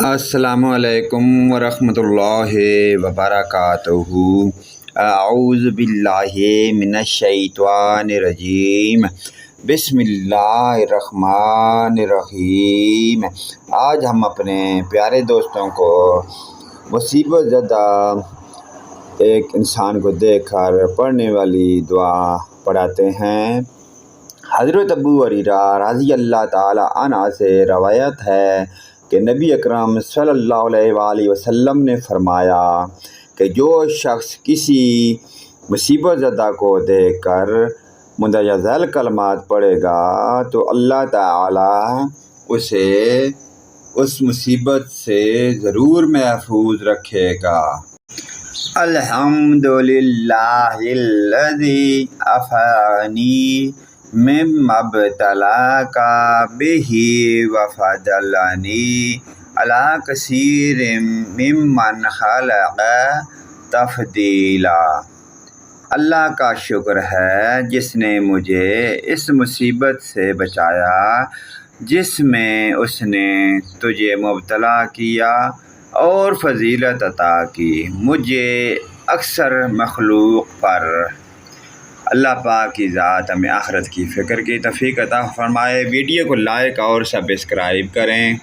السلام علیکم ورحمۃ اللہ وبرکاتہ۔ اعوذ باللہ من الشیطان الرجیم، بسم اللہ الرحمن الرحیم۔ آج ہم اپنے پیارے دوستوں کو مصیبت زدہ ایک انسان کو دیکھ کر پڑھنے والی دعا پڑھاتے ہیں۔ حضرت ابو ہریرہ رضی اللہ تعالی عنہ سے روایت ہے کہ نبی اکرم صلی اللہ علیہ وآلہ وسلم نے فرمایا کہ جو شخص کسی مصیبت زدہ کو دیکھ کر مندرجہ ذیل کلمات پڑھے گا تو اللہ تعالی اسے اس مصیبت سے ضرور محفوظ رکھے گا۔ الحمدللہ الذی عافانی مما ابتلاک بہ وفضلنی علی کثیر ممن خلق تفضیلا۔ اللہ کا شکر ہے جس نے مجھے اس مصیبت سے بچایا جس میں اس نے تجھے مبتلا کیا اور فضیلت عطا کی مجھے اکثر مخلوق پر۔ اللہ پاک کی ذات ہمیں آخرت کی فکر کی توفیق عطا فرمائے۔ ویڈیو کو لائک اور سبسکرائب کریں۔